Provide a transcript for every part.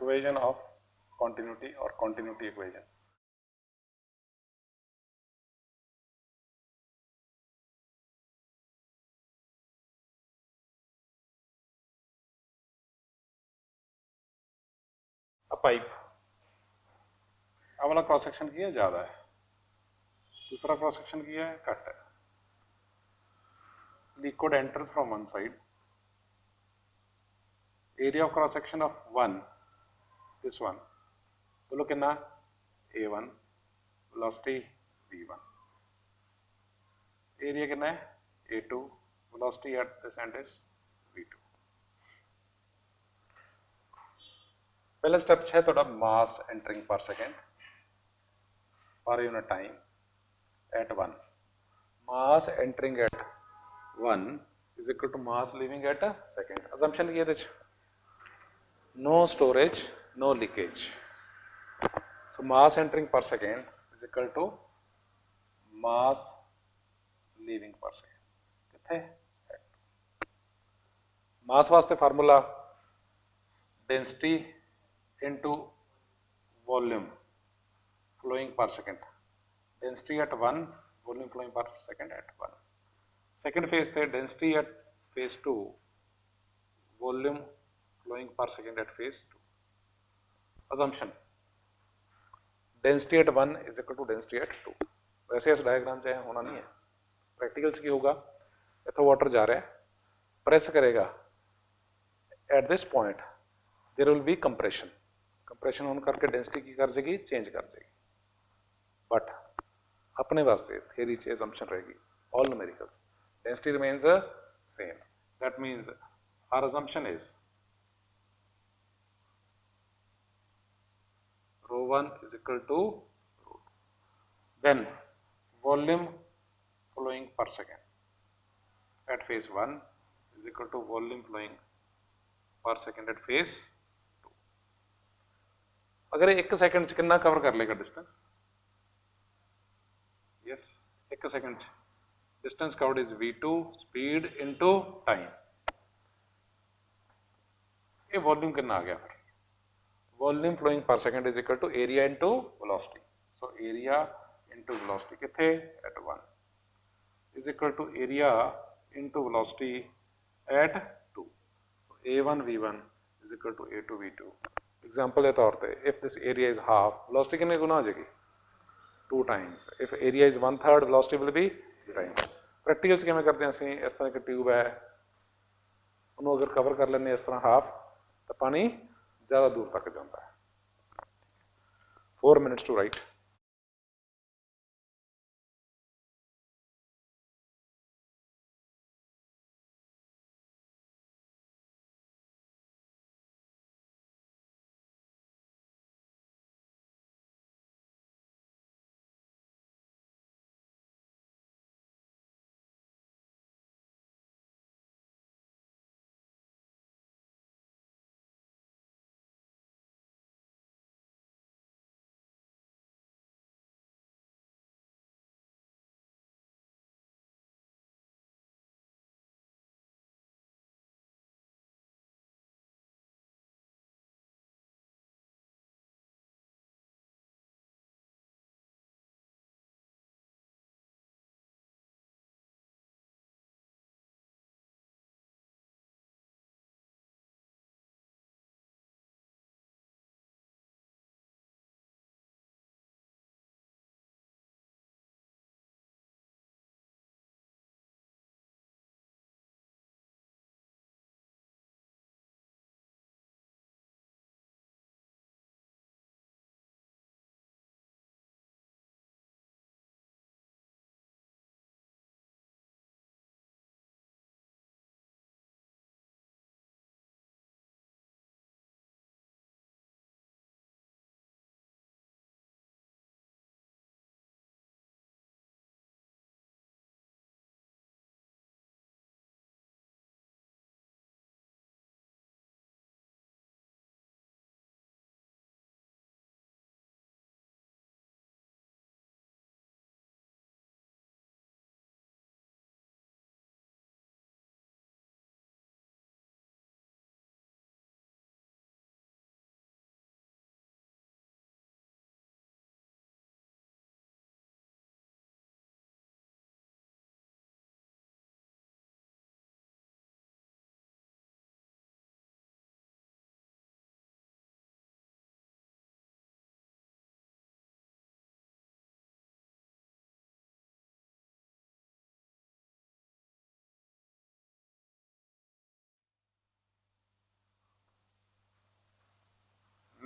equation of continuity or continuity equation. A pipe, वाला cross section किया ज़्यादा है, दूसरा क्रॉस सेक्शन किया है कट है. Liquid enters from one side. Area of cross section of one, this one, बोलो कितना A1, velocity V1. Area कितना है A2, velocity at this end is V2. पहला स्टेप है थोड़ा mass entering per second per unit time at 1. Mass entering at 1 is equal to mass leaving at a second. Assumption किया था no storage, no leakage. So mass entering per second is equal to mass leaving per second. कितने? Mass वास्ते formula density into volume flowing per second. Density at 1, volume flowing per second at 1. Second phase थे density at phase 2, volume flowing per second at phase 2. Assumption density at 1 is equal to density at 2. वैसे इस diagram चाहे होना नहीं है, practicals की होगा. इतना वाटर जा रहा है, प्रेस करेगा, at this point there will be compression. Compression होने करके डेंसिटी की कर जाएगी, चेंज कर जाएगी. बट अपने वास्ते थ्योरी च असम्पशन रहेगी all numericals, density remains same. That means our assumption is ρ1 is equal to ρ2. Then volume flowing per second at phase 1 is equal to volume flowing per second at phase 2. अगर 1 second कितना cover कर लेगा distance? Yes, 1 second distance covered is v2 speed into time. ये volume कितना आ गया फिर? Volume flowing per second is equal to area into velocity. So area into velocity कितने? At 1 is equal to area into velocity at 2. A1 V1 is equal to A2 V2. Example के तौर पे if this area is half, velocity कितने गुना हो जाएगी? 2 times. If area is 1/3, velocity will be 2 times. Practicals किमें करते हैं असं? इस तरह की ट्यूब है, उन्होंने अगर कवर कर लेने इस तरह हाफ, तो पानी ज़्यादा दूर तक जाता है. 4 minutes to write.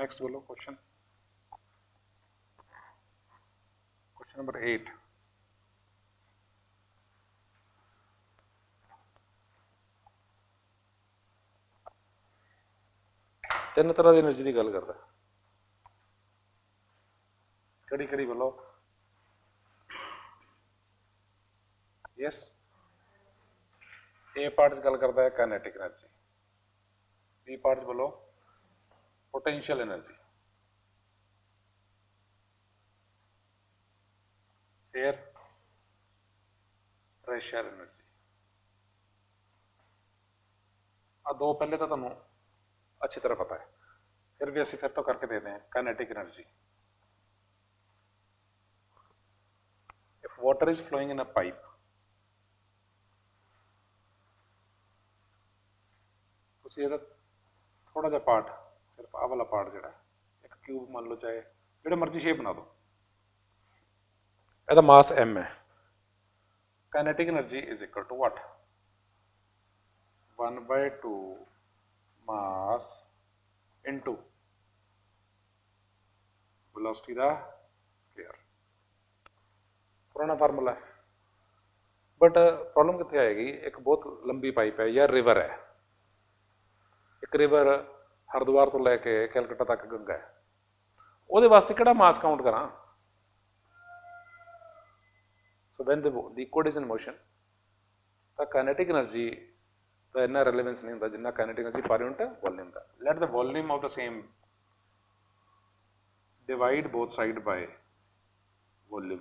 नेक्स्ट बोलो क्वेश्चन नंबर 8। तीन तरह की एनर्जी की गल करता, कड़ी कड़ी बोलो। यस, ए पार्ट गल करता है काइनेटिक एनर्जी, बी पार्ट बोलो पोटेंशियल एनर्जी, फिर प्रेशर एनर्जी। आ दो पहले तो तुहानू अच्छी तरह पता है, फिर भी असं फिर तो करके देते हैं। Kinetic energy, if water is flowing in a pipe, थोड़ा जा पार्ट, सिर्फ आ वाला पार्ट जोड़ा एक क्यूब मान लो, चाहे जो मर्जी शेप बना दो, यदा मास m है। Kinetic energy is equal to what, 1/2 mass into velocity दा स्क्वायर। पुराना फार्मूला है, बट प्रॉब्लम कितने आएगी, एक बहुत लंबी पाइप है या रिवर है, एक रिवर हरिद्वार तो लैके कैलकटा तक गंगा है, वो वास्ते किहड़ा मास काउंट करा। So when the liquid is in motion, तो काइनेटिक एनर्जी का इन्ना रेलेवेंस नहीं होता जिन्ना kinetic energy per unit volume का। Let the volume of the same divide both side by volume.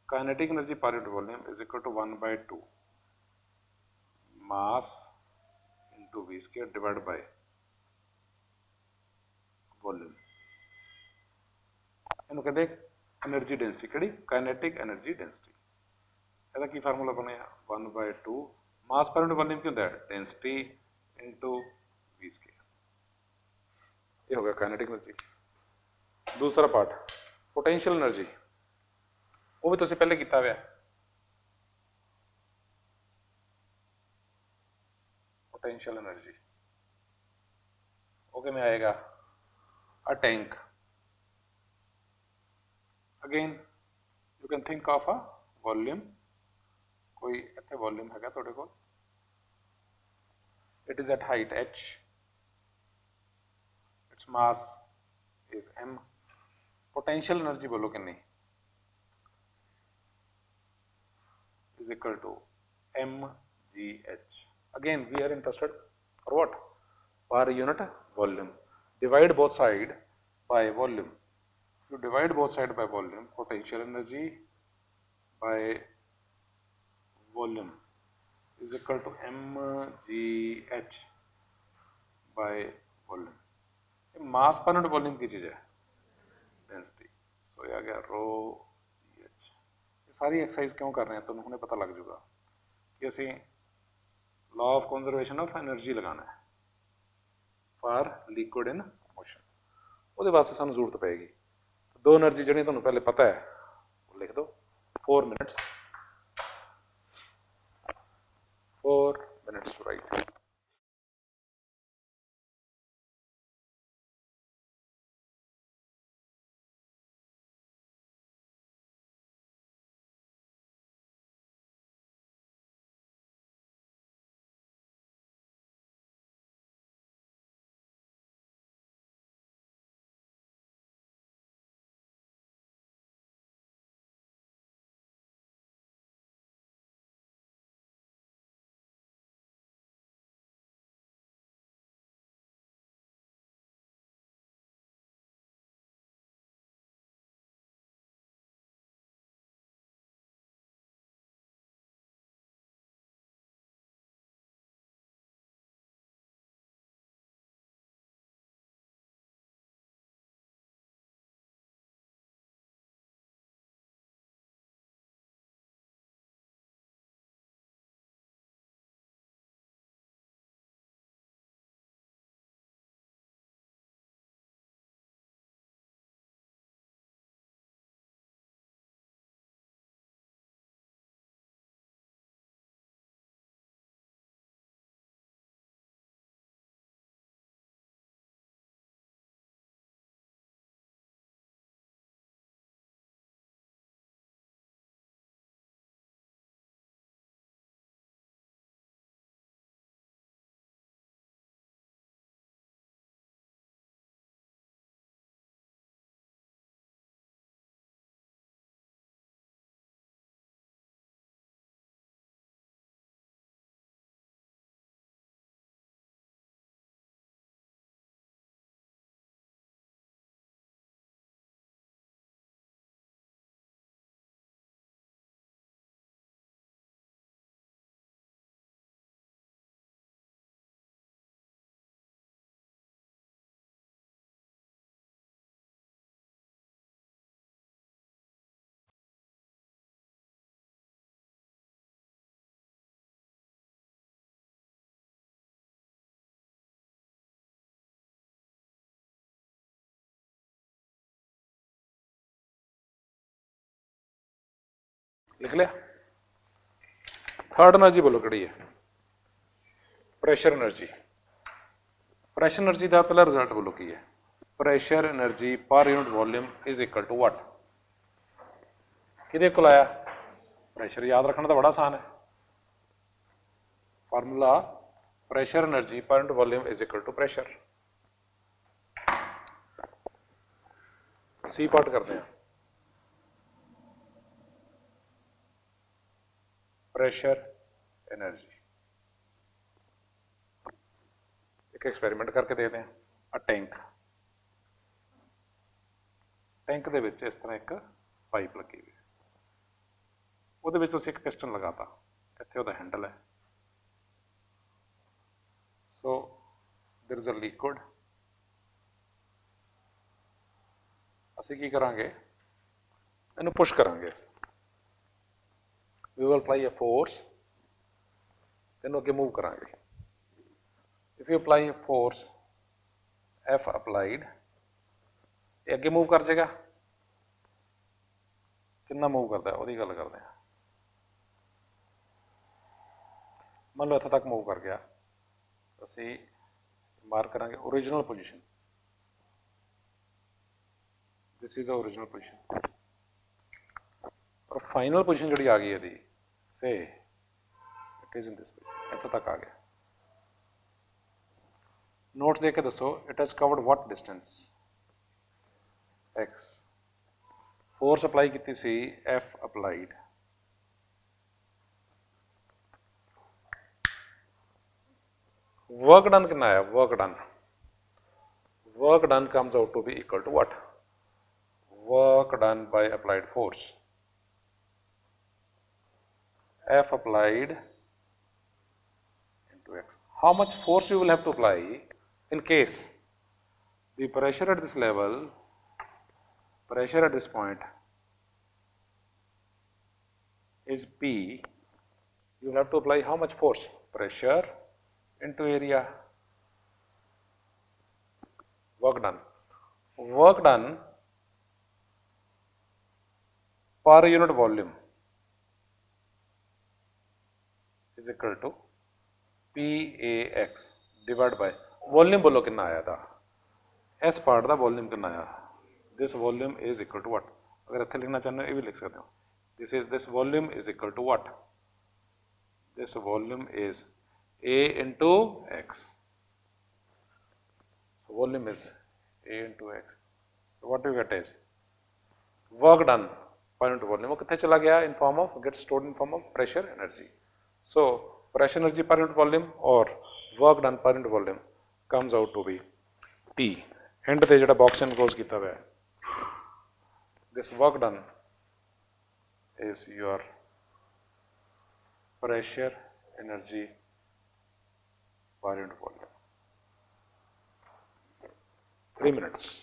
Kinetic energy per unit volume is equal to 1/2 mass into V square divide by volume. इन्हों कहते energy density, किहड़ी kinetic energy density. ਇਹਦਾ ਕੀ formula ਬਣਿਆ 1/2 मास पर unit volume की होता है डेंसिटी इंटू वी स्क्वायर। ये हो गया काइनेटिक एनर्जी। दूसरा पार्ट पोटेंशियल एनर्जी, वो भी तुसीं पहले किया हुआ। पोटेंशियल एनर्जी वो किमें आएगा, a tank, again you can think of a volume, कोई इतने वॉल्यूम है तुहाडे कोल, it is at height h, it's mass is m, potential energy बोलो कितनी, is equal to mgh। Again we are interested for what, per unit volume, divide both side by volume. You divide both sides by volume, potential energy by volume is equal to mgh by volume। मास पर unit volume की चीज है density, सो ये आ गया रो H. ये सारी exercise क्यों कर रहे हैं, तो उन्हें पता लग जाएगा कि असी law of conservation of energy लगाना है फॉर लिक्विड इन मोशन। वो वास्ते सानू जरूरत पेगी दो एनर्जी जी तुहानू पहले पता है, वो लिख दो 4 मिनट्स, 4 मिनट्स टू राइट। लिख लिया। थर्ड एनर्जी बोलो किहड़ी है? Pressure energy. प्रेशर एनर्जी का पहला रिजल्ट बोलो की है? Pressure energy per unit volume is equal to what? किहदे कोल आया? प्रेशर याद रखना तो बड़ा आसान है। Formula pressure energy per unit volume is equal to pressure. C part करते हैं। प्रेशर एनर्जी एक एक्सपेरिमेंट करके देखते हैं। आ टैंक दे विच इस तरह एक पाइप लगी हुई है, ਉਹਦੇ ਵਿੱਚ ਤੁਸੀਂ एक पिस्टन लगाता, ਇੱਥੇ ਉਹਦਾ हैंडल है। So there is a liquid, ਅਸੀਂ ਕੀ ਕਰਾਂਗੇ, ਇਹਨੂੰ ਪੁਸ਼ ਕਰਾਂਗੇ। We will apply a force, ਇਹਨੂੰ ਅੱਗੇ मूव ਕਰਾਂਗੇ। If you apply a force F applied, ये अगे मूव कर जाएगा। कितना मूव करता है ਉਹਦੀ ਗੱਲ ਕਰਦੇ हैं। मान लो इत्थे तक मूव कर गया, ਅਸੀਂ मार्क करांगे original position. This is the original position और फाइनल पोजीशन जी आ गई है, so it is in this position, इत्थे तक आ गया। नोट्स देख के दसो, it has covered what distance? x। Force apply की सी F अप्लाइड, वर्क डन कितना आया? Work done comes out to be equal to what? Work done by applied force F applied into x. How much force you will have to apply in case the pressure at this level, pressure at this point is P, you will have to apply how much force? Pressure into area. Work done. Work done per unit volume is equal to PAX divided by volume बोलो कितना आया था? इस part का volume कितना आया? This volume is equal to what? अगर इत्थे लिखना चाहते हो ये भी लिख सकते हो। This volume is equal to what? This volume is A into X. So volume is A into X. So what you get is work done per unit volume. वो कितने चला गया? In form of, gets stored in form of pressure energy. So pressure energy per unit volume or work done per unit volume comes out to be P. End ते जिहड़ा box enclose किया हुआ है, this work done is your pressure energy per unit volume. 3 minutes.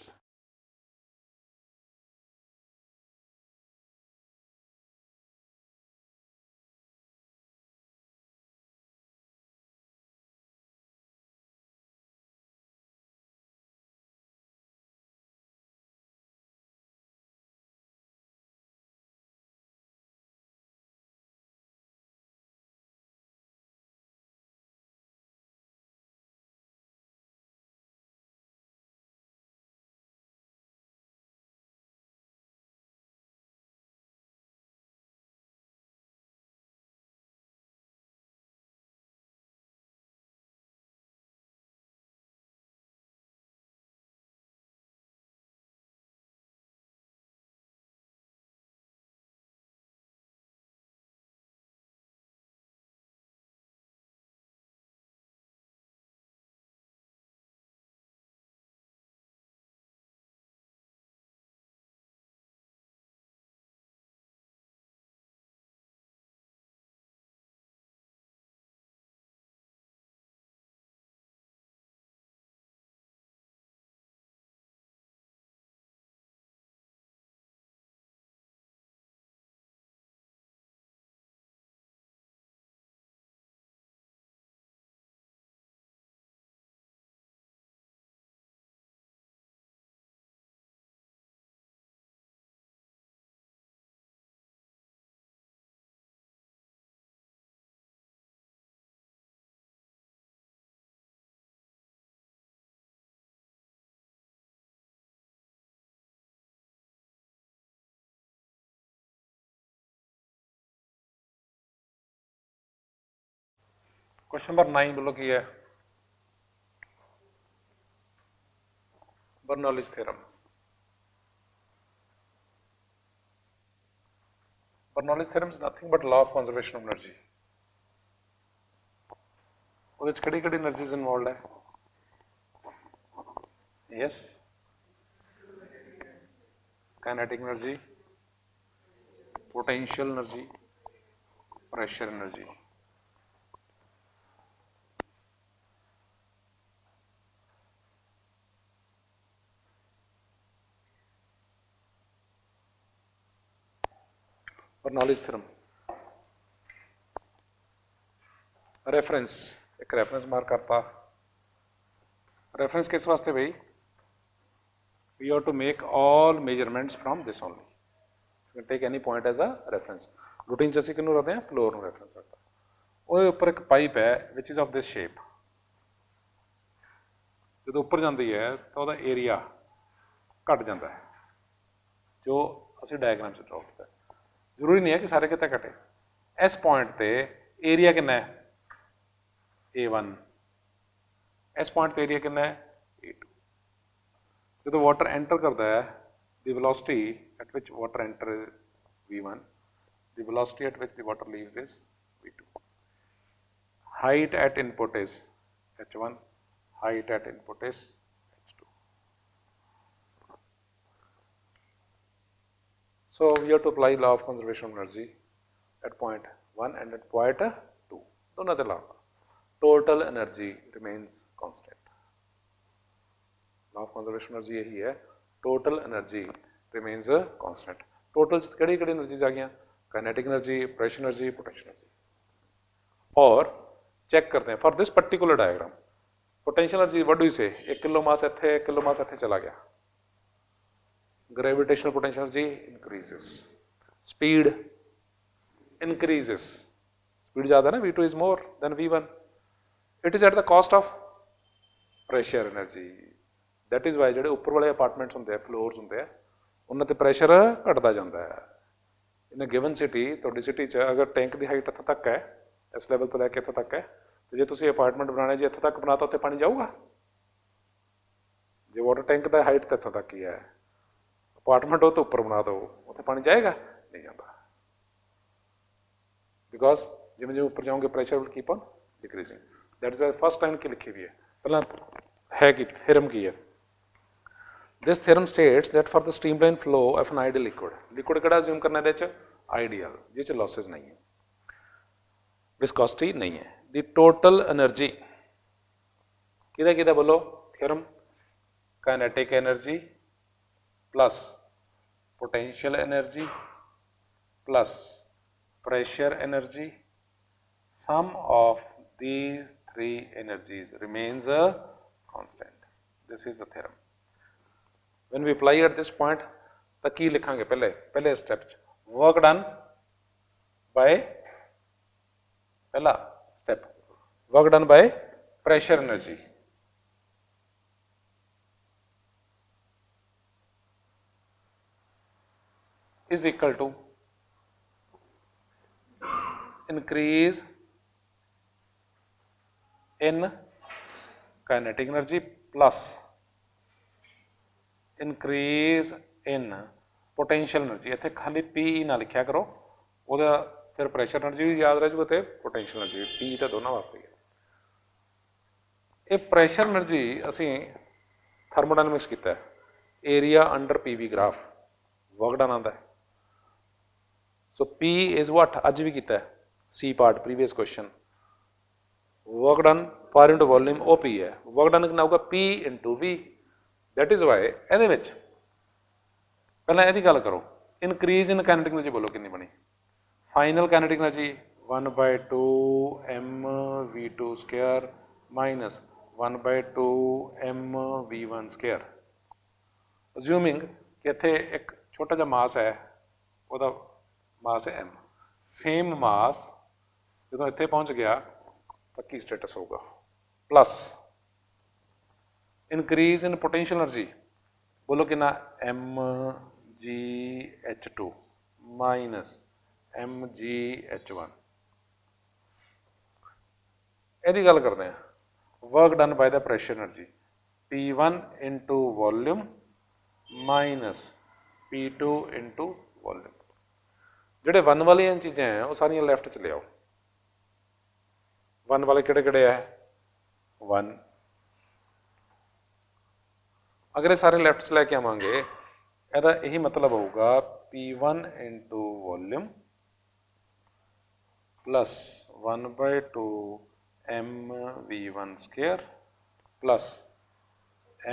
Question number 9 बोलो की है Bernoulli's theorem. Bernoulli's theorem is nothing but law of conservation of energy. ਉਹਦੇ ਚ ਕਿਹੜੀ ਕਿਹੜੀ એનર્जीज ਇਨਵੋਲਡ ਹੈ? Yes, kinetic energy, potential energy, pressure energy. Bernoulli's theorem reference, एक reference mark करता। रेफरेंस किस वास्ते भाई? We have to make all measurements from this only. You can take any point as a reference. Routine च ਅਸੀਂ ਕਿਹਨੂੰ ਰੱਖਦੇ ਹਾਂ? ਫਲੋਰ ਨੂੰ ਰੈਫਰੈਂਸ ਰੱਖਦਾ। ਉਹਦੇ ਉੱਪਰ ਇੱਕ ਪਾਈਪ ਹੈ which is of this shape. ਜਦੋਂ ਉੱਪਰ ਜਾਂਦੀ ਹੈ ਤਾਂ ਉਹਦਾ ਏਰੀਆ ਘਟ ਜਾਂਦਾ ਹੈ ਜੋ ਅਸੀਂ ਡਾਇਗਰਾਮ 'ਚ ਡਰਾਅ ਕੀਤਾ। ਜ਼ਰੂਰੀ ਨਹੀਂ ਹੈ ਕਿ ਸਾਰੇ ਕਿਤੇ ਘਟੇ। ਇਸ ਪੁਆਇੰਟ ਤੇ ਏਰੀਆ ਕਿੰਨਾ ਹੈ? A1। ਇਸ ਪੁਆਇੰਟ ਤੇ ਏਰੀਆ ਕਿੰਨਾ ਹੈ? A2। ਜਦੋਂ ਵਾਟਰ ਐਂਟਰ ਕਰਦਾ ਹੈ ਦੀ velocity at which water enter is v1, the velocity at which the water leaves is v2। Height at input is h1, height at input is h2. So we have to apply law of conservation of energy at point 1 and at point 2. दोनों दे law total energy remains constant. Law of conservation of energy यही है, total energy remains constant. Total कड़ी कड़ी energies आ गया? Kinetic energy, pressure energy, potential energy। और check करते हैं for this particular diagram potential energy, what do you say? 1 kilo मास इत्थे 1 kilo मास इत्थे चला गया, gravitational potential energy increases, speed increases, speed ज़्यादा ना, v2 is more than v1, it is at the cost of pressure energy। that is why ਜਿਹੜੇ ਉੱਪਰ ਵਾਲੇ apartments ਹੁੰਦੇ ਆ, ਫਲੋਰਸ ਹੁੰਦੇ ਆ, ਉਹਨਾਂ ਤੇ ਪ੍ਰੈਸ਼ਰ ਘਟਦਾ ਜਾਂਦਾ ਹੈ। ਇਨ ਅ ਗਿਵਨ ਸਿਟੀ, ਤੁਹਾਡੀ ਸਿਟੀ 'ਚ ਅਗਰ ਟੈਂਕ ਦੀ ਹਾਈਟ ਇੱਥੇ ਤੱਕ ਹੈ, ਇਸ ਲੈਵਲ ਤੋਂ ਲੈ ਕੇ ਇੱਥੇ ਤੱਕ ਹੈ, ਤੇ ਜੇ ਤੁਸੀਂ ਅਪਾਰਟਮੈਂਟ ਬਣਾਉਣਾ, ਜੇ ਇੱਥੇ ਤੱਕ ਬਣਾਤਾ ਉੱਥੇ ਪਾਣੀ ਜਾਊਗਾ? ਜੇ ਵਾਟਰ ਟੈਂਕ ਦਾ ਹਾਈਟ ਤਾਂ ਇੱਥੋਂ ਤੱਕ ਹੀ ਹੈ, ਅਪਾਰਟਮੈਂਟ ਉਹ ਤੋਂ ਉੱਪਰ ਬਣਾ ਦਿਓ, ਉੱਥੇ ਪਾਣੀ ਜਾਏਗਾ? ਨਹੀਂ ਜਾਂਦਾ। ਬਿਕੋਜ਼ ਜਿਵੇਂ ਜਿਵੇਂ ਉੱਪਰ ਜਾਓਗੇ pressure will keep on decreasing. That is why first line ਕੀ ਲਿਖੀ ਹੋਈ ਹੈ? ਪਹਿਲਾਂ ਹੈ ਕੀ ਥਿਅਰਮ ਕੀ ਹੈ? This theorem states that for the streamline flow of an ideal liquid, liquid ਕਿਹੜਾ assume ਕਰਨਾ ਇਹਦੇ 'ਚ? Ideal, ਜਿਸ 'ਚ losses ਨਹੀਂ ਹੈ, viscosity नहीं है, the total energy किधर किधर बोलो theorem? Kinetic energy plus potential energy plus pressure energy, sum of these three energies remains a constant. This is the theorem. When we apply at this point, तो की लिखांगे पहले step work done by पहला step work done by pressure energy is equal to increase in kinetic energy plus increase in potential energy। ਇੱਥੇ ਖਾਲੀ PE ਨਾ ਲਿਖਿਆ ਕਰੋ, ਉਹਦਾ ਫਿਰ ਪ੍ਰੈਸ਼ਰ એનર્ਜੀ ਵੀ ਯਾਦ ਰਹਿ ਜੂਗਾ ਤੇ ਪੋਟੈਂਸ਼ੀਅਲ એનર્ਜੀ, PE ਤਾਂ ਦੋਨਾਂ ਵਾਸਤੇ ਹੀ ਹੈ। ਇਹ ਪ੍ਰੈਸ਼ਰ એનર્ਜੀ ਅਸੀਂ ਥਰਮੋਡਾਇਨਾਮਿਕਸ ਕੀਤਾ, area under PV graph work done ਆਉਂਦਾ। ਸੋ P ਇਜ਼ ਵਾਟ, ਅੱਜ ਵੀ ਕੀਤਾ C part previous question, work done ਪਰ ਇਨਟੂ ਵੋਲਿਊਮ ਉਹ P ਹੈ, ਵਰਕ ਡਨ ਕਿੰਨਾ ਹੋਊਗਾ? P into V। That is why ਇਹਦੇ ਵਿੱਚ ਪਹਿਲਾਂ ਇਹਦੀ ਗੱਲ ਕਰੋ, ਇਨਕਰੀਜ਼ ਇਨ ਕਾਈਨੈਟਿਕ એનર્ਜੀ ਬੋਲੋ ਕਿੰਨੀ ਬਣੀ? Final kinetic energy 1/2 mv2 square minus 1/2 mv1 square. Assuming ਕਿ ਇੱਥੇ ਇੱਕ ਛੋਟਾ ਜਿਹਾ ਮਾਸ ਹੈ, ਉਹਦਾ ਮਾਸ ਹੈ m, ਸੇਮ ਮਾਸ ਜਦੋਂ ਇੱਥੇ ਪਹੁੰਚ ਗਿਆ ਤਾਂ ਕੀ ਸਟੇਟਸ ਹੋਊਗਾ? Plus increase in potential energy बोलो कितना? mgh2 minus mgh1। ਇਹਦੀ ਗੱਲ ਕਰਦੇ ਹਾਂ, work done by the pressure energy P1 into volume minus P2 into volume. ਜਿਹੜੇ 1 ਵਾਲੀਆਂ ਚੀਜ਼ਾਂ ਹੈ ਉਹ ਸਾਰੀਆਂ ਲੈਫਟ ਚ ਲਿਆਓ। 1 ਵਾਲੇ ਕਿਹੜੇ ਕਿਹੜੇ ਹੈ 1, अगर ये सारे लेफ्ट से लैके आवेंगे ਇਹਦਾ ਇਹੀ मतलब होगा P1 into volume plus 1/2 mv1 square plus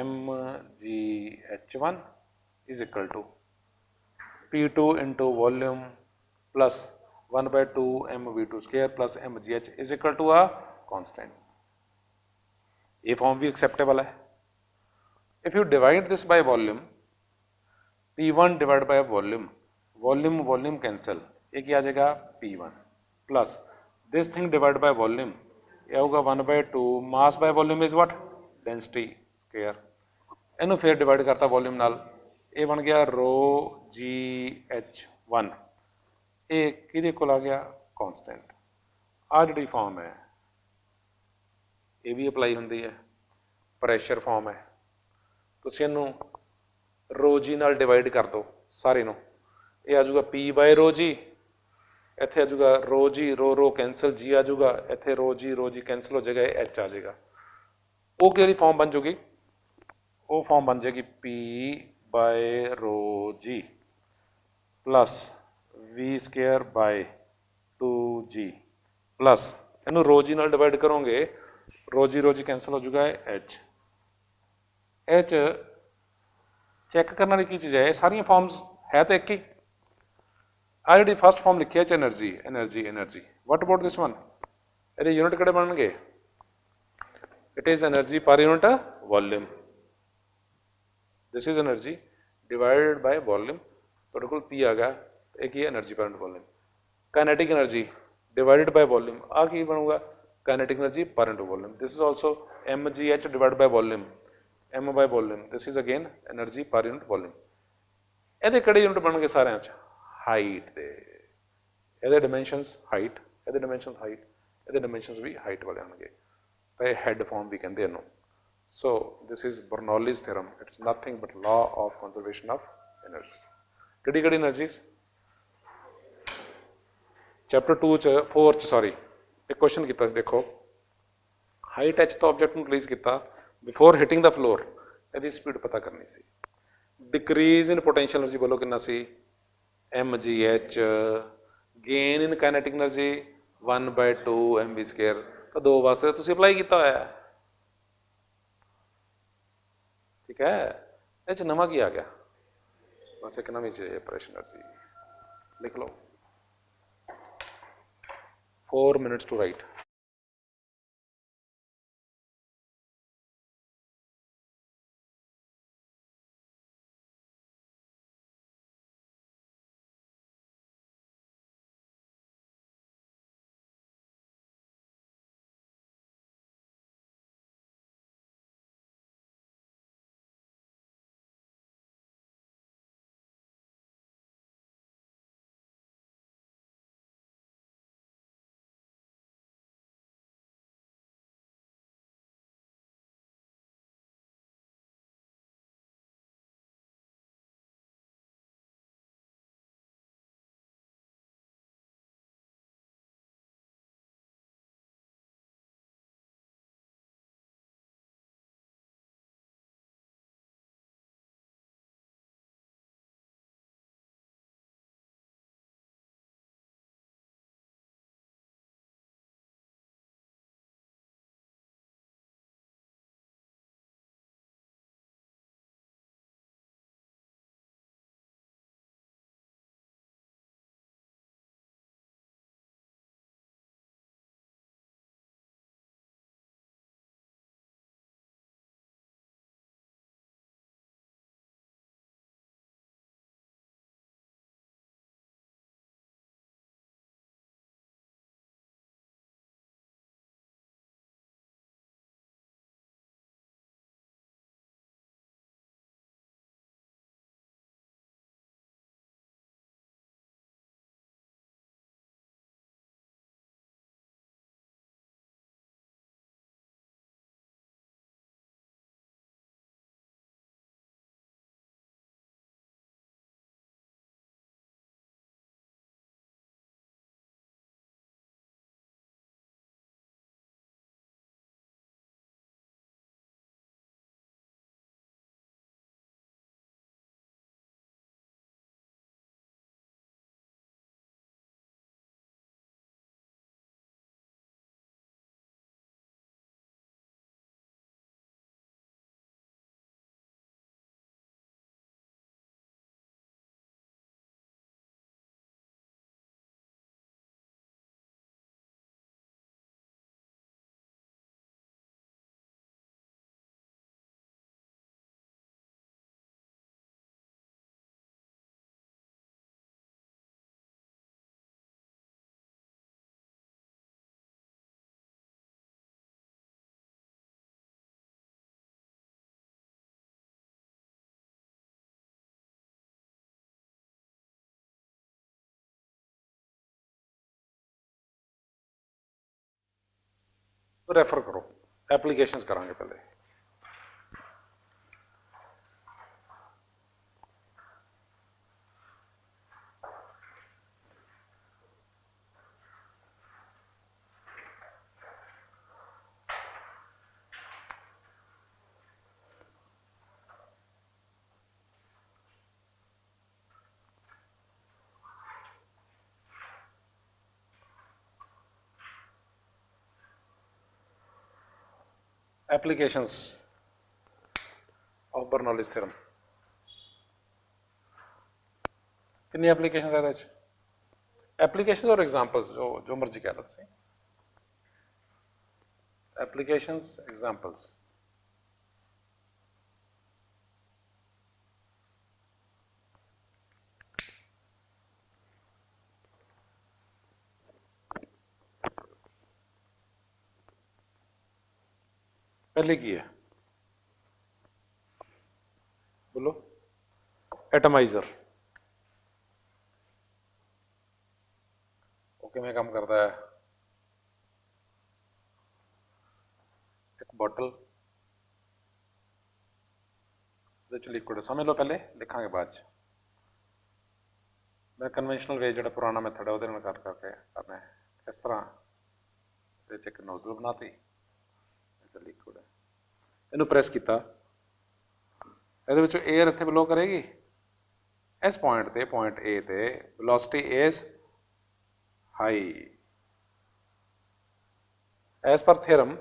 mgh1 is equal to P2 into volume plus 1/2 mv2 square plus mgh is equal to a constant. ये फॉर्म भी एक्सेप्टेबल है। If you divide this by volume, P1 divided by volume, volume cancel, एक ही आ जाएगा P1 plus this thing divided by volume, ये होगा 1/2 mass by volume is what density square, इन्हों फिर divide करता वॉल्यूम नाल, ये बन गया रो GH1, ये किहदे कोल आ गया कॉन्स्टेंट। आ जिहड़ी फॉर्म है ये भी अप्लाई होंदी है, प्रेशर फॉर्म है, ਤੁਸੀਂ ਇਹਨੂੰ ਰੋ ਜੀ ਨਾਲ ਡਿਵਾਈਡ ਕਰ ਦਿਓ ਸਾਰੇ ਨੂੰ, ਇਹ ਆ ਜਾਊਗਾ P ਬਾਏ ਰੋ ਜੀ, ਇੱਥੇ ਆ ਜਾਊਗਾ ਰੋ ਜੀ ਰੋ ਕੈਂਸਲ ਜੀ ਆ ਜਾਊਗਾ, ਇੱਥੇ ਰੋ ਜੀ ਕੈਂਸਲ ਹੋ ਜਾਏਗਾ, ਇਹ H ਆ ਜਾਏਗਾ। ਉਹ ਕਿਹੜੀ ਫਾਰਮ ਬਣ ਜਾਊਗੀ, ਉਹ ਫਾਰਮ ਬਣ ਜਾਏਗੀ P by rho g plus V square by 2G plus ਇਹਨੂੰ ਰੋ ਜੀ ਨਾਲ ਡਿਵਾਈਡ ਕਰੋਗੇ, ਰੋ ਜੀ ਕੈਂਸਲ ਹੋ ਜਾਊਗਾ H। ਇਹ ਚ ਚੈੱਕ ਕਰਨ ਵਾਲੀ ਕੀ ਚੀਜ਼ ਹੈ, ਇਹ ਸਾਰੀਆਂ ਫਾਰਮਸ ਹੈ ਤਾਂ ਇੱਕ ਹੀ। ਆ ਜਿਹੜੀ ਫਸਟ ਫਾਰਮ ਲਿਖੀ ਹੈ ਚ energy, what about this one, ਇਹਦੇ ਯੂਨਿਟ ਕਿਹੜੇ ਬਣਨਗੇ, ਇਟ ਇਜ਼ ਐਨਰਜੀ ਪਰ unit volume, this is energy divided by volume, ਤੁਹਾਡੇ ਕੋਲ P ਆ ਗਿਆ, ਇਹ ਕੀ ਹੈ energy per unit volume. Kinetic energy divided by volume, आ की बनूगा kinetic energy per unit volume, this is also mgh divided by volume, m by volume, this is again energy per unit volume. ਇਹਦੇ ਕਿਹੜੇ unit ਬਣਨਗੇ ਸਾਰਿਆਂ ਚ height ਦੇ, ਇਹਦੇ ਡਾਈਮੈਂਸ਼ਨਸ ਹਾਈਟ, ਇਹਦੇ ਡਾਈਮੈਂਸ਼ਨਸ ਹਾਈਟ, ਇਹਦੇ ਡਾਈਮੈਂਸ਼ਨਸ ਵੀ ਹਾਈਟ ਵਾਲੇ ਆਉਣਗੇ, ਤਾਂ ਇਹ ਹੈਡ ਫਾਰਮ ਵੀ ਕਹਿੰਦੇ ਇਹਨੂੰ। So this is Bernoulli's theorem, it's nothing but law of conservation of energy। ਕਿਹੜੀ energies chapter 2 ਚ 4 ਚ ਸੌਰੀ ਇੱਕ ਕੁਐਸਚਨ ਕੀਤਾ ਸੀ, ਦੇਖੋ ਹਾਈਟ h ਤੋਂ ਆਬਜੈਕਟ ਨੂੰ ਰਿਲੀਜ਼ ਕੀਤਾ, ਬਿਫੋਰ ਹਿਟਿੰਗ ਦਾ ਫਲੋਰ ਇਹਦੀ ਸਪੀਡ ਪਤਾ ਕਰਨੀ ਸੀ। ਡਿਕਰੀਜ਼ ਇਨ ਪੋਟੈਂਸ਼ੀਅਲ એનર્ਜੀ ਬੋਲੋ ਕਿੰਨਾ ਸੀ mgh, ਗੇਨ ਇਨ ਕਾਈਨੈਟਿਕ એનર્ਜੀ 1/2 mv ਸਕੁਅਰ, ਤਾਂ ਦੋ ਵਾਸਤੇ ਤੁਸੀਂ ਅਪਲਾਈ ਕੀਤਾ ਹੋਇਆ ਹੈ, ठीक है। ये नवा की आ गया, बस एक नवी चाहिए प्रेशर एनर्जी, लिख लो 4 minutes टू राइट। ਰੈਫਰ ਕਰੋ, ਐਪਲੀਕੇਸ਼ਨਸ ਕਰਾਂਗੇ ਪਹਿਲੇ। Applications of Bernoulli's theorem। कितनी एप्लीकेशन है? एप्लीकेशन और एग्जाम्पल्स जो मर्जी कह लो तुम। Applications examples. पहले की है, बोलो। एटमाइजर ओके में काम करता है। एक बॉटल लिक्विड समझ लो, पहले लिखांगे बाद च। मैं कन्वेंशनल वे जो पुराना मैथड है वो कर करके करना है। इस तरह एक नोजल बनाती, लिक्विड है, इनू प्रेस किया, ये एयर इत्थे ब्लो करेगी। इस पॉइंट ते, पॉइंट ए ते velocity is high. As per theorem,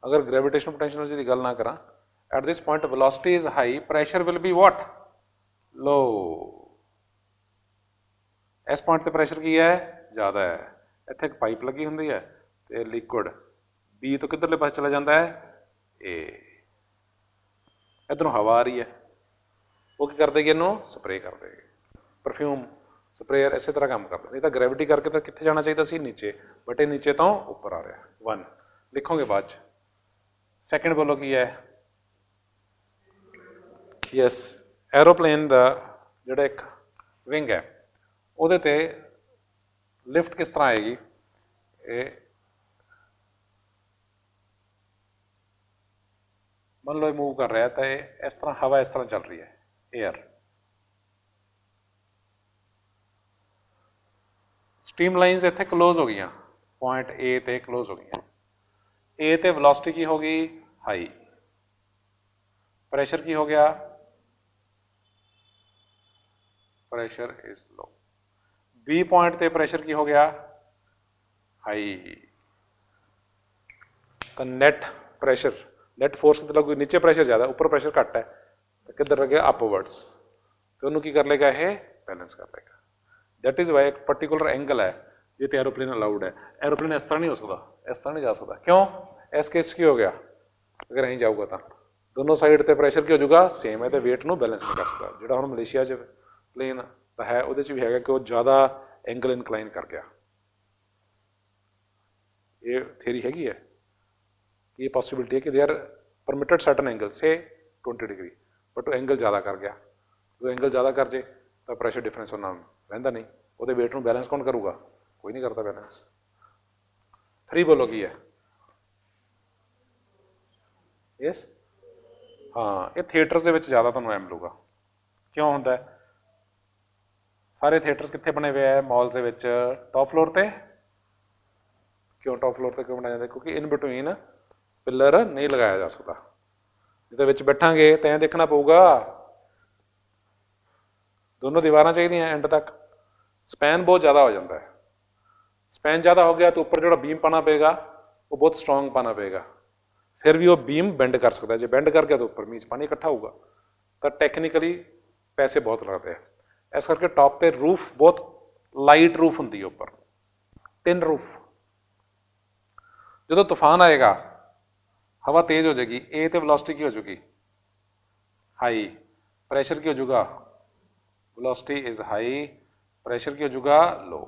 अगर ग्रेविटेशनल पोटेंशियल एनर्जी की गल ना करा, at this point velocity is high, pressure will be what? Low. इस पॉइंट पे प्रेशर की है? ज़्यादा है। इत्थे एक पाइप लगी होंगी है तो लिक्विड बी तो किधरले पास चला जाता है? ए। इधरों हवा आ रही है, वो क्या कर देगी? इनू स्प्रे कर देगी। परफ्यूम स्प्रेयर इस तरह काम करता। नहीं तो ग्रेविटी करके तो कितने जाना चाहिए सी? नीचे, बट ये नीचे तो ऊपर आ रहा है। 1 लिखोगे बाद च। सैकेंड बोलो की है? यस, एरोप्लेन का जोड़ा एक विंग है ਉਹਦੇ ਤੇ लिफ्ट किस तरह आएगी? मान लो ये मूव कर रहा है तो इस तरह हवा इस तरह चल रही है, एयर। स्टीम लाइन्स इत्थे क्लोज हो गई, पॉइंट ए ते क्लोज हो गई। ए ते वेलोसिटी की होगी? हाई। प्रेशर की हो गया? Pressure is low. B point ते प्रेशर की हो गया? हाई। तो नेट प्रेशर, नेट फोर्स कितना लगेगी? नीचे प्रेशर ज़्यादा, ऊपर प्रेशर घट है, तो किधर लगे? अपवर्ड्स। तो उन्होंने की कर लेगा? ये बैलेंस कर लेगा। दैट इज वाई एक पर्टिकुलर एंगल है ये तो एरोप्लेन अलाउड है। एरोप्लेन इस तरह नहीं हो सकता, इस तरह नहीं जा सकता। क्यों? इस केस की हो गया, अगर यहीं जाऊगा तो दोनों साइड ते प्रेशर की हो जाऊगा? सेम है, तो वेट नू बैलेंस नहीं कर सकता। जो हम मलेशिया च प्लेन है वो भी है कि वो ज़्यादा एंगल इनकलाइन कर गया। ये थियरी हैगी है कि ये पॉसिबिलिटी है कि they are permitted certain angle से 20 डिग्री, बट वो एंगल ज़्यादा कर गया। जो एंगल ज़्यादा कर जे तो प्रेशर डिफरेंस उन्ना रहिंदा नहीं, वो वेट में बैलेंस कौन करूगा? कोई नहीं करता बैलेंस। 3 बोलो की है? यस, हाँ, ये थिएटर्स के ज़्यादा तुहानूं एम मिलूगा। क्यों होंदा है? सारे थिएटर्स कितने बने हुए हैं? मॉल के विच टॉप फ्लोर पर। क्यों टॉप फ्लोर पर क्यों बनाया जाता? क्योंकि इन बिटवीन पिलर नहीं लगाया जा सकता। जिहदे विच बैठांगे तो ऐ देखना पऊगा, दोनों दीवारां चाहिए एंड तक। स्पैन बहुत ज़्यादा हो जाता है। स्पैन ज़्यादा हो गया तो ऊपर जो बीम पाना पेगा वो बहुत स्ट्रोंग पाना पेगा, फिर भी वो बीम बेंड कर सकता है। जो बेंड कर गया तो ऊपर मीच पानी इकट्ठा होगा, तो टेक्निकली पैसे बहुत लगते हैं। इस करके टॉप पे रूफ बहुत लाइट रूफ होंगी है, ऊपर टिन रूफ। जो तूफान आएगा हवा तेज हो जाएगी, ए तो वेलोसिटी की हो जाएगी? हाई। प्रेशर की हो जाएगा? वेलोसिटी इज हाई, प्रेशर की हो जाएगा? लो।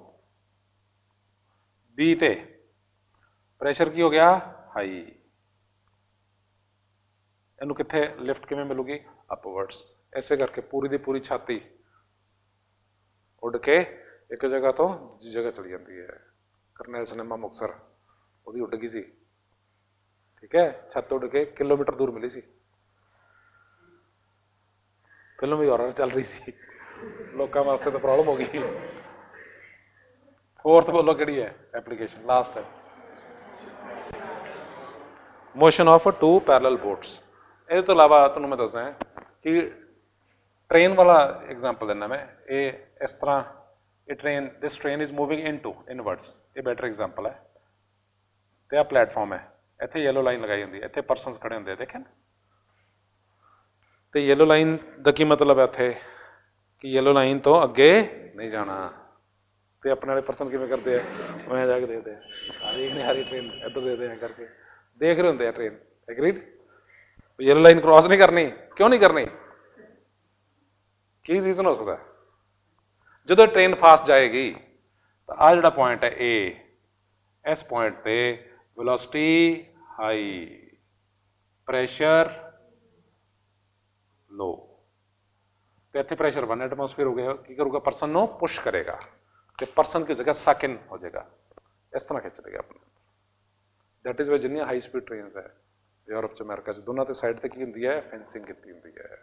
बी ते प्रेशर की हो गया? हाई। इनू कितने लिफ्ट किमें मिलूगी? अपवर्ड्स। ऐसे करके पूरी दी पूरी छाती उड़ के एक जगह तो दूसरी जगह चली जाती है। करनैल सिनेमा मुक्तसर वो उड़ गई सी, ठीक है, छत उड़ के किलोमीटर दूर मिली सी, फिल्म भी हॉरर चल रही सी, लोगों वास्ते तो प्रॉब्लम हो गई। फोर्थ बोलो किहड़ी है एप्लीकेशन, लास्ट है, motion of two parallel boats. ये तो अलावा तुहानूं मैं दसदा कि ट्रेन वाला एग्जाम्पल देना मैं, ये इस तरह, ये train, this train is moving inwards, ये बैटर एग्जाम्पल है। तो यह प्लेटफॉर्म है, इत्थे येलो लाइन लगाई होंगी, इत्थे परसनस खड़े होंगे, देखे ना। तो येलो लाइन का की मतलब है इत्थे कि येलो लाइन तो अगे नहीं जाना। तो अपने वाले परसन किवें करते हैं, मैं जाके देखते हैं, आ रही नहीं आ रही ट्रेन, इधर देते हैं करके देख रहे होंगे train. Agreed, yellow line cross नहीं करनी, क्यों नहीं करनी, की रीजन हो सकता है, जो ट्रेन फास्ट जाएगी तो आ जो पॉइंट है ए, इस पॉइंट पे वेलोसिटी हाई, प्रेशर लो, तो इतने प्रेशर 1 एटमोसफेयर हो गया, की करूँगा, पर्सन नो पुश करेगा, तो पर्सन की जगह सक इन हो जाएगा, इस तरह खिंच लेगा अपने। दैट इज वे जिन्नियां हाई स्पीड ट्रेन है यूरोप च अमेरिका च, दोनों के साइड की होंगी है, फेंसिंग की होंगी है।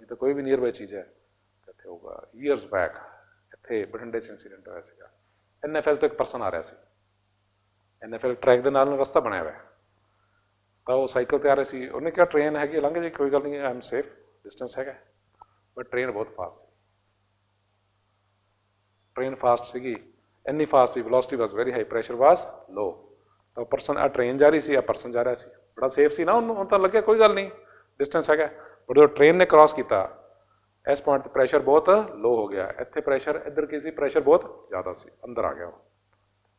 ये तो कोई भी नियर बाय चीज़ है, इतने होगा ईयर्स बैक, इतने बठिंडे च इंसीडेंट होया सीगा। NFL तो एक पर्सन आ रहा सी, NFL ट्रैक के नाल रस्ता बनाया हुआ है, तो वो साइकिल ते आ रहे सी, उन्हें कहा ट्रेन हैगी लंघ जी, कोई गल नहीं, आई एम सेफ, डिस्टेंस है, बट ट्रेन बहुत फास्ट, ट्रेन फास्ट सी, इन्नी फास्ट सी, velocity was very high, pressure was low, तो पर्सन आ ट्रेन जा रही सी, आ पर्सन जा रहा सी, बड़ा सेफ सी ना, उन्होंने तो लगे कोई गल नहीं, डिस्टेंस है, बट जो ट्रेन ने क्रॉस किया, इस पॉइंट पर प्रेशर बहुत लो हो गया, इतने प्रेशर इधर की सी, प्रेशर बहुत ज़्यादा सी, अंदर आ गया वो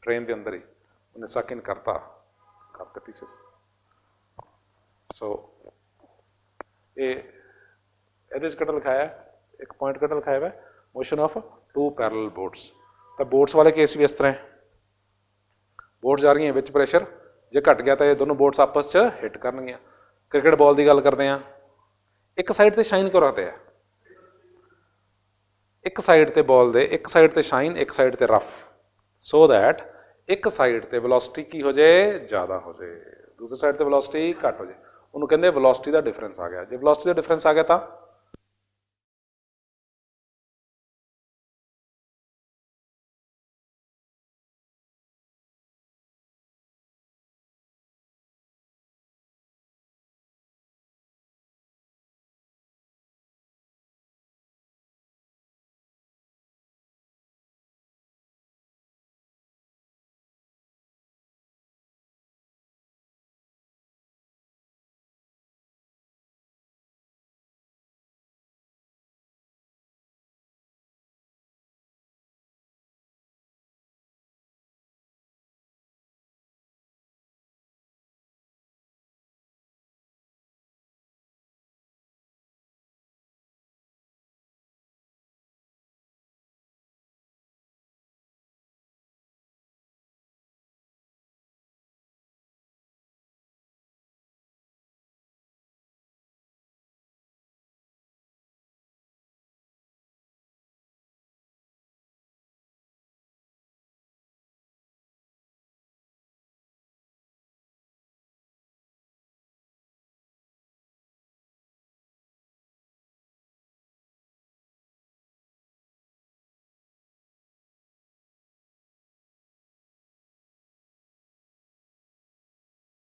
ट्रेन के अंदर ही, उन्हें सक इन करता पीसेस। सो ये कटा लिखाया, एक पॉइंट कटा लिखाया हुआ, motion of two parallel boats. तो बोट्स वाले केस भी इस तरह, बोट्स जा रही हैं, विच प्रेशर जे घट गया तो ये दोनों बोट्स आपस च हिट करनगियां। क्रिकेट बॉल की गल करते हैं, एक साइड ते शाइन क्यों रखते हैं, एक साइड ते बॉल दे, एक साइड ते शाइन, एक साइड ते रफ, सो दैट एक साइड ते वेलोसिटी की हो जाए ज़्यादा हो जाए, दूसरी साइड ते वेलोसिटी घट हो जाए, उन्होंने कहते वेलोसिटी का डिफरेंस आ गया। जो वेलोसिटी का डिफरेंस आ गया तो